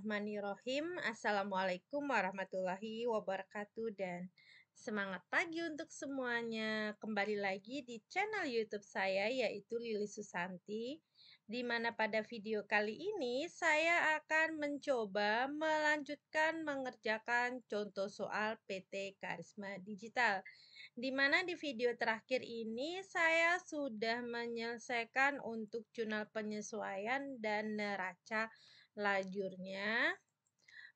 Bismillahirrahmanirrahim. Assalamualaikum warahmatullahi wabarakatuh dan semangat pagi untuk semuanya. Kembali lagi di channel YouTube saya yaitu Lili Susanti, di mana pada video kali ini saya akan mencoba melanjutkan mengerjakan contoh soal PT Karisma Digital. Di mana di video terakhir ini saya sudah menyelesaikan untuk jurnal penyesuaian dan neraca lajurnya.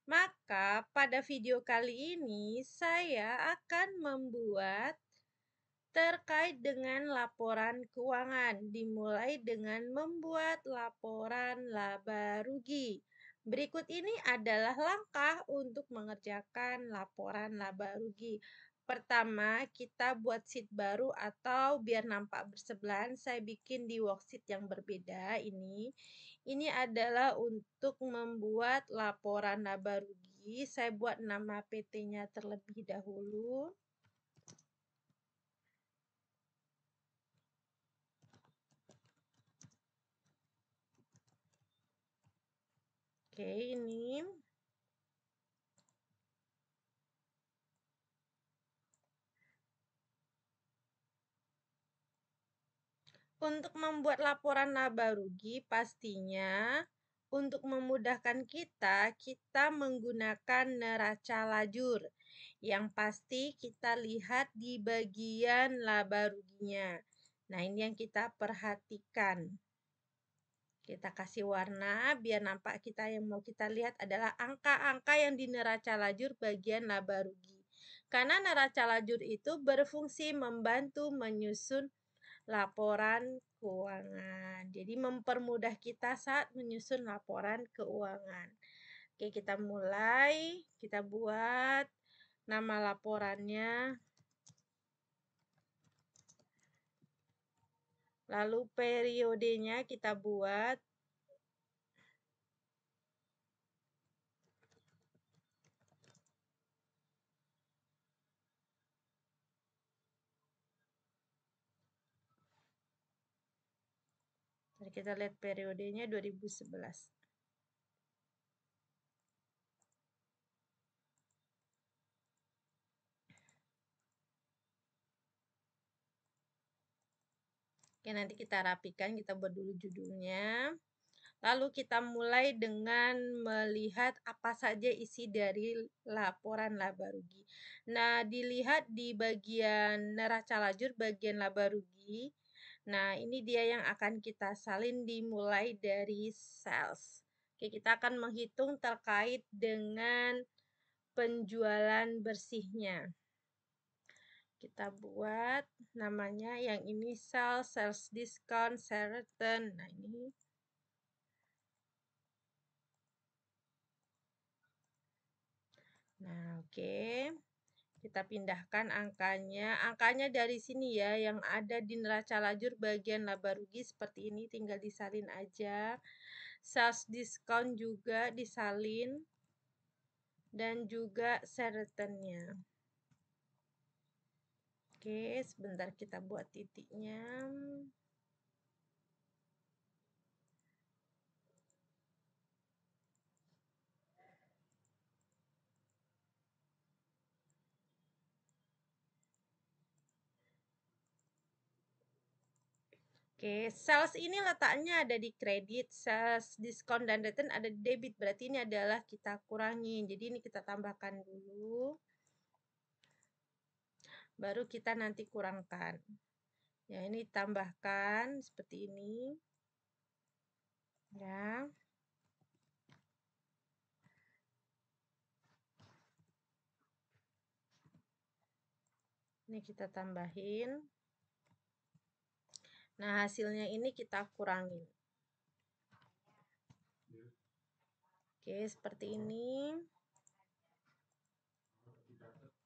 Maka pada video kali ini saya akan membuat terkait dengan laporan keuangan, dimulai dengan membuat laporan laba rugi. Berikut ini adalah langkah untuk mengerjakan laporan laba rugi. Pertama, kita buat sheet baru atau biar nampak bersebelahan, saya bikin di worksheet yang berbeda ini. Ini adalah untuk membuat laporan laba rugi. Saya buat nama PT-nya terlebih dahulu. Oke, ini. Untuk membuat laporan laba rugi, pastinya untuk memudahkan kita menggunakan neraca lajur. Yang pasti kita lihat di bagian laba ruginya. Nah, ini yang kita perhatikan. Kita kasih warna biar nampak yang mau kita lihat adalah angka-angka yang di neraca lajur bagian laba rugi. Karena neraca lajur itu berfungsi membantu menyusun laporan keuangan. Jadi mempermudah kita saat menyusun laporan keuangan. Oke, kita mulai. Kita buat nama laporannya. Lalu periodenya kita buat. Jadi kita lihat periodenya 2011. Oke, nanti kita rapikan, kita buat dulu judulnya. Lalu kita mulai dengan melihat apa saja isi dari laporan laba rugi. Nah, dilihat di bagian neraca lajur, bagian laba rugi. Nah, ini dia yang akan kita salin dimulai dari sales. Oke, kita akan menghitung terkait dengan penjualan bersihnya. Kita buat namanya yang ini sales discount, sales return. Nah, ini. Nah, oke. Kita pindahkan angkanya. Angkanya dari sini ya, yang ada di neraca lajur bagian laba rugi seperti ini, tinggal disalin aja. Sales discount juga disalin. Dan juga sales return-nya. Oke, sebentar kita buat titiknya. Oke, sales ini letaknya ada di kredit, sales diskon dan return ada di debit. Berarti ini adalah kita kurangin. Jadi ini kita tambahkan dulu. Baru kita nanti kurangkan. Ya, ini tambahkan seperti ini. Ya. Ini kita tambahin. Nah, hasilnya ini kita kurangin. Oke, seperti ini.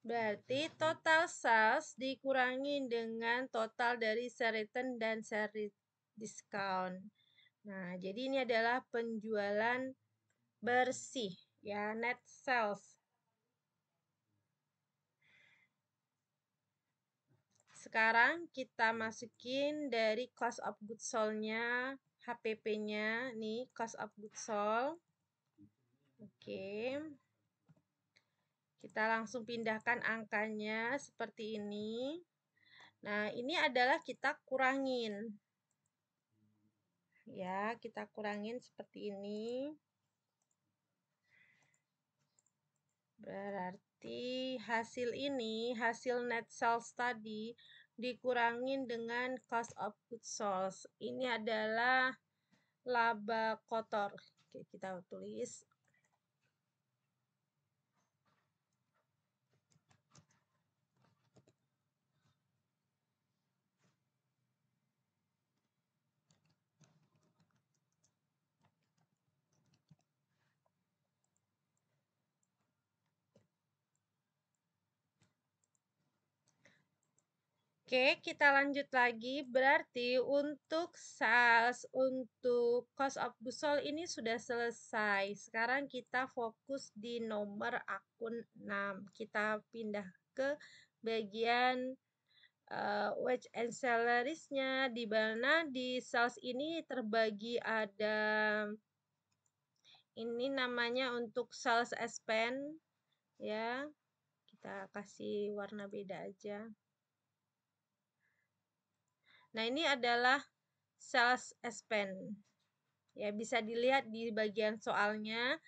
Berarti total sales dikurangi dengan total dari sales return dan sales discount. Nah, jadi ini adalah penjualan bersih, ya, net sales. Sekarang kita masukin dari cost of goods sold-nya, HPP-nya, nih cost of goods sold. Oke. Kita langsung pindahkan angkanya seperti ini. Nah, ini adalah kita kurangin. Ya, kita kurangin seperti ini. Berarti hasil ini, hasil net sales tadi, dikurangin dengan cost of goods sold. Ini adalah laba kotor. Oke, kita tulis. Oke, kita lanjut lagi. Berarti untuk sales, untuk cost of goods sold ini sudah selesai. Sekarang kita fokus di nomor akun 6. Kita pindah ke bagian wage and salaries-nya, di mana di sales ini terbagi ada ini namanya untuk sales expense ya. Kita kasih warna beda aja. Nah, ini adalah sales expense. Ya, bisa dilihat di bagian soalnya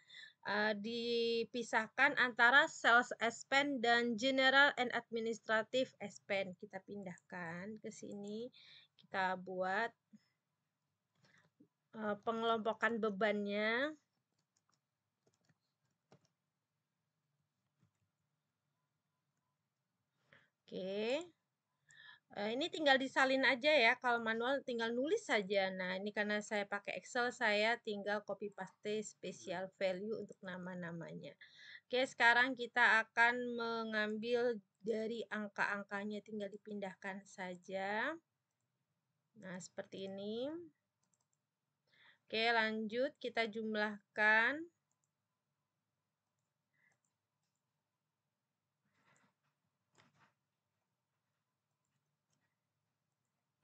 dipisahkan antara sales expense dan general and administrative expense. Kita pindahkan ke sini. Kita buat pengelompokan bebannya. Oke. Ini tinggal disalin aja ya, kalau manual tinggal nulis saja. Nah, ini karena saya pakai Excel, saya tinggal copy paste special value untuk nama-namanya. Oke, sekarang kita akan mengambil dari angka-angkanya, tinggal dipindahkan saja. Nah, seperti ini. Oke, lanjut kita jumlahkan.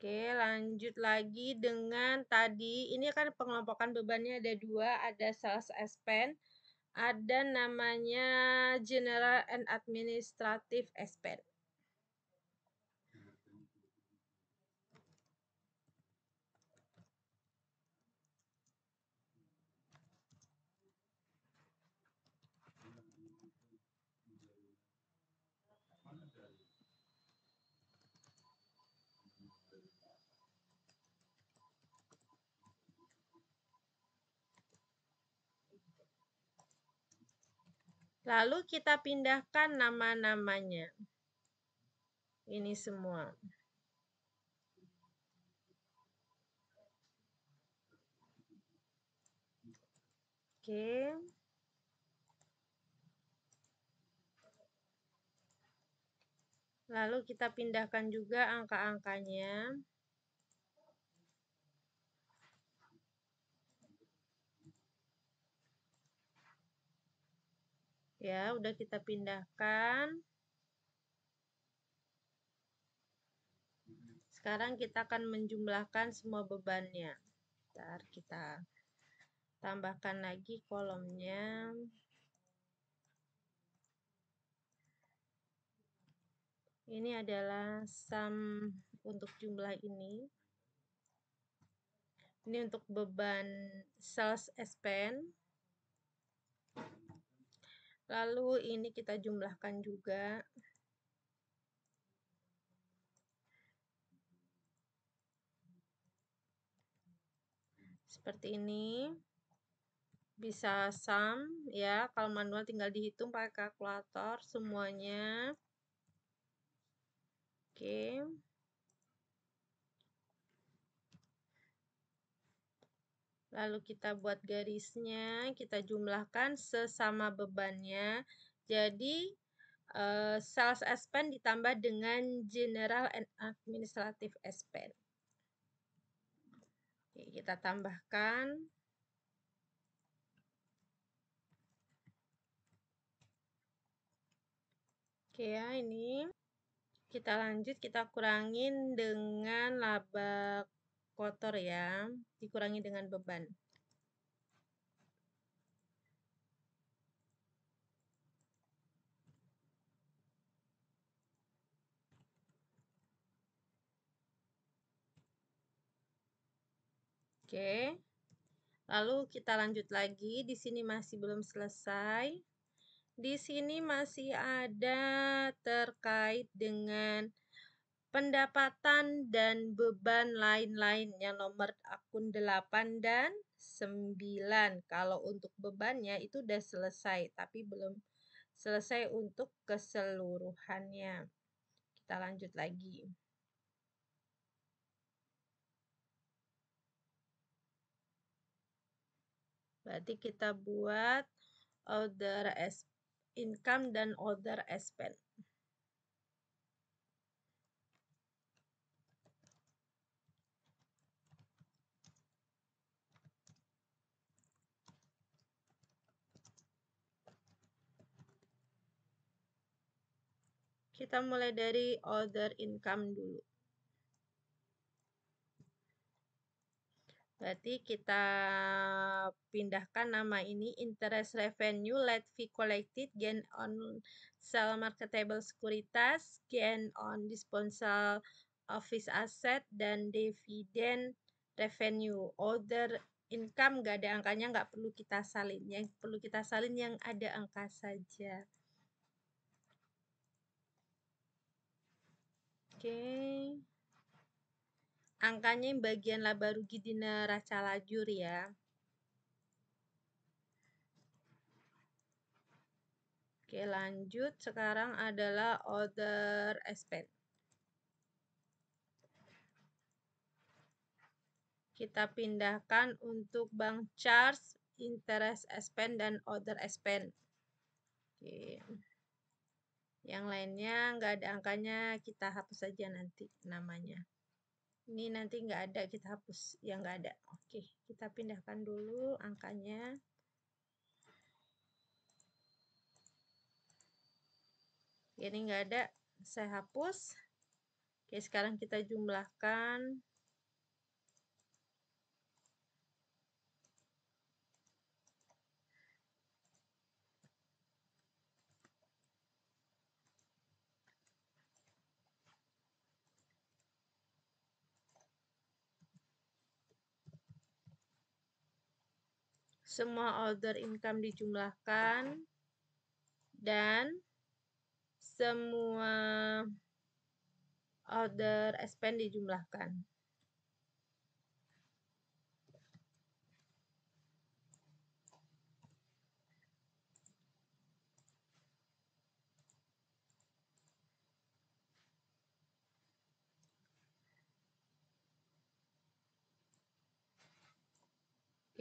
Oke, lanjut lagi dengan tadi. Ini kan pengelompokan bebannya ada dua, ada sales expense, ada namanya general and administrative expense. Lalu kita pindahkan nama-namanya. Ini semua. Oke. Lalu kita pindahkan juga angka-angkanya. Ya, udah kita pindahkan. Sekarang kita akan menjumlahkan semua bebannya. Bentar, kita tambahkan lagi kolomnya. Ini adalah sum untuk jumlah ini. Ini untuk beban sales expense. Lalu ini kita jumlahkan juga. Seperti ini. Bisa sum ya, kalau manual tinggal dihitung pakai kalkulator semuanya. Oke. Lalu kita buat garisnya, kita jumlahkan sesama bebannya. Jadi sales expense ditambah dengan general and administrative expense. Oke, kita tambahkan. Oke ya, ini kita lanjut, kita kurangin dengan laba kotor ya, dikurangi dengan beban. Oke. Lalu kita lanjut lagi. Di sini masih belum selesai. Di sini masih ada terkait dengan pendapatan dan beban lain-lainnya nomor akun 8 dan 9. Kalau untuk bebannya itu udah selesai, tapi belum selesai untuk keseluruhannya. Kita lanjut lagi. Berarti kita buat other income dan other expense. Kita mulai dari other income dulu. Berarti kita pindahkan nama ini interest revenue, late fee collected, gain on sale marketable securities, gain on disposal office asset, dan dividend revenue. Other income nggak ada angkanya, nggak perlu kita salin. Yang perlu kita salin yang ada angka saja. Oke. Angkanya yang bagian laba rugi di neraca lajur ya. Oke, lanjut. Sekarang adalah other expense. Kita pindahkan untuk bank charge, interest expense, dan other expense. Oke. Yang lainnya nggak ada angkanya, kita hapus saja nanti namanya. Ini nanti nggak ada, kita hapus yang nggak ada. Oke, kita pindahkan dulu angkanya. Ini nggak ada, saya hapus. Oke, sekarang kita jumlahkan. Semua other income dijumlahkan. Dan semua other expense dijumlahkan.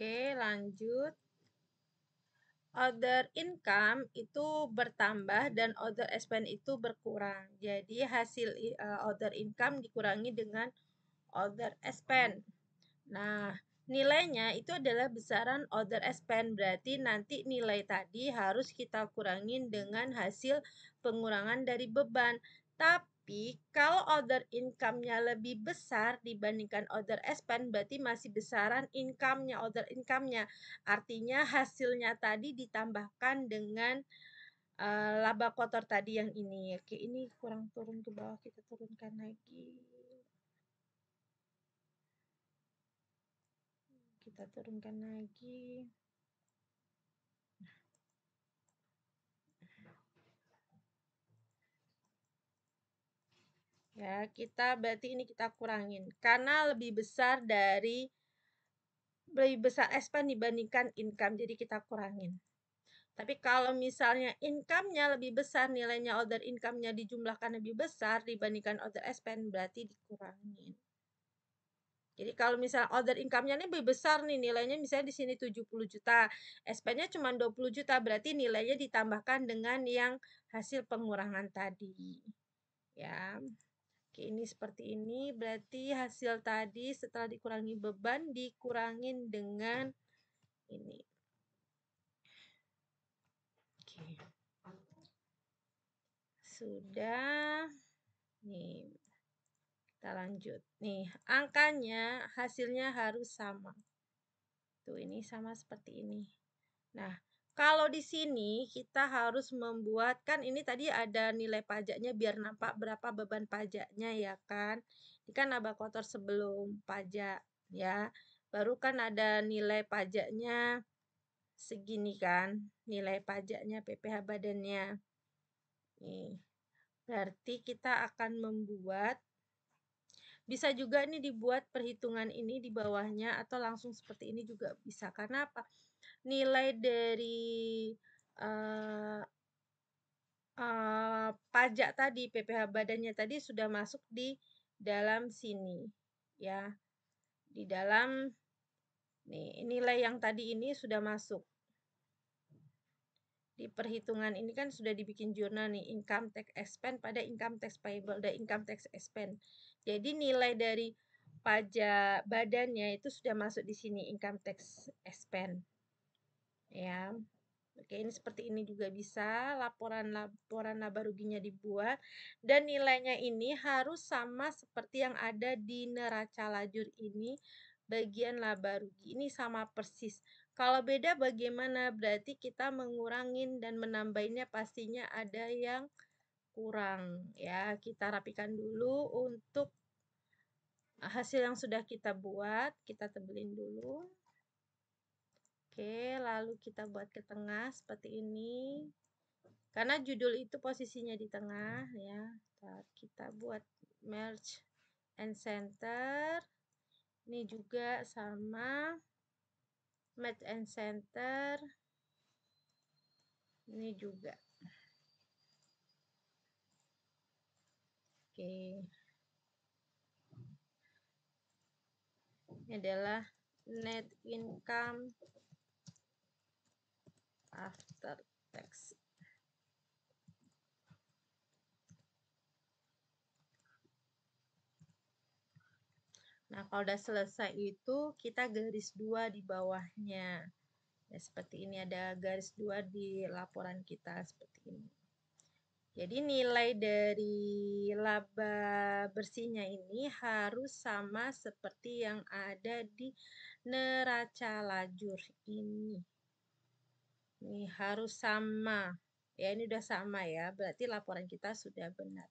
Oke, lanjut. Other income itu bertambah dan other expense itu berkurang. Jadi hasil other income dikurangi dengan other expense. Nah, nilainya itu adalah besaran other expense. Berarti nanti nilai tadi harus kita kurangin dengan hasil pengurangan dari beban. Tapi kalau other income-nya lebih besar dibandingkan other expense, berarti masih besaran income-nya, other income-nya. Artinya hasilnya tadi ditambahkan dengan laba kotor tadi yang ini. Oke, ini kurang turun ke bawah, kita turunkan lagi. Kita turunkan lagi. Ya, kita berarti ini kita kurangin. Karena lebih besar expense dibandingkan income, jadi kita kurangin. Tapi kalau misalnya income-nya lebih besar, nilainya other income-nya dijumlahkan lebih besar dibandingkan other expense, berarti dikurangin. Jadi kalau misalnya other income-nya ini lebih besar nih, nilainya misalnya di sini 70 juta, expense-nya cuma 20 juta, berarti nilainya ditambahkan dengan yang hasil pengurangan tadi. Ya. Oke, ini seperti ini. Berarti hasil tadi setelah dikurangi beban, dikurangin dengan ini. Oke. Sudah. Nih, kita lanjut. Nih, angkanya hasilnya harus sama. Tuh, ini sama seperti ini. Nah, kalau di sini kita harus membuatkan, ini tadi ada nilai pajaknya biar nampak berapa beban pajaknya ya kan. Ini kan laba kotor sebelum pajak ya. baru kan ada nilai pajaknya segini kan, nilai pajaknya PPh badannya. Nih, berarti kita akan membuat, bisa juga nih dibuat perhitungan ini di bawahnya atau langsung seperti ini juga bisa. Karena apa? Nilai dari eh, pajak tadi, PPh badannya tadi sudah masuk di dalam sini. Ya, di dalam nih, nilai yang tadi ini sudah masuk. Di perhitungan ini kan sudah dibikin jurnal nih, income tax expense pada income tax payable dan income tax expense. Jadi nilai dari pajak badannya itu sudah masuk di sini, income tax expense. Ya. Oke, ini seperti ini juga bisa, laporan laba ruginya dibuat, dan nilainya ini harus sama seperti yang ada di neraca lajur ini, bagian laba rugi. Ini sama persis. Kalau beda bagaimana? Berarti kita mengurangin dan menambahinnya pastinya ada yang kurang. Ya, kita rapikan dulu untuk hasil yang sudah kita buat, kita tebelin dulu. Oke, lalu kita buat ke tengah seperti ini. Karena judul itu posisinya di tengah ya. Kita buat merge and center. Ini juga sama merge and center. Ini juga. Oke. Ini adalah net income after tax. Nah, kalau udah selesai itu kita garis 2 di bawahnya. Ya, seperti ini ada garis 2 di laporan kita seperti ini. Jadi nilai dari laba bersihnya ini harus sama seperti yang ada di neraca lajur ini. Ini harus sama. Ya, ini udah sama ya. Berarti laporan kita sudah benar.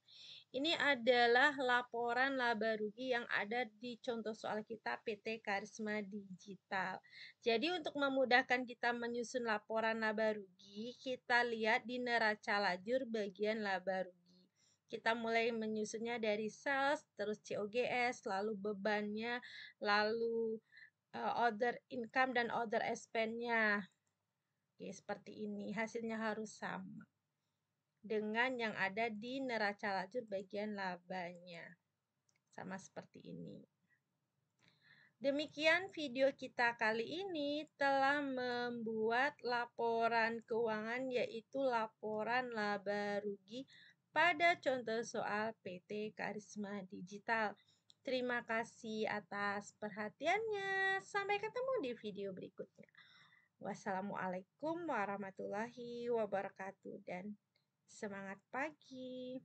Ini adalah laporan laba rugi yang ada di contoh soal kita PT Karisma Digital. Jadi untuk memudahkan kita menyusun laporan laba rugi, kita lihat di neraca lajur bagian laba rugi. Kita mulai menyusunnya dari sales, terus COGS, lalu bebannya, lalu other income dan other expense-nya. Oke, seperti ini. Hasilnya harus sama dengan yang ada di neraca lajur bagian labanya. Sama seperti ini. Demikian video kita kali ini telah membuat laporan keuangan yaitu laporan laba rugi pada contoh soal PT Karisma Digital. Terima kasih atas perhatiannya. Sampai ketemu di video berikutnya. Wassalamualaikum warahmatullahi wabarakatuh dan semangat pagi.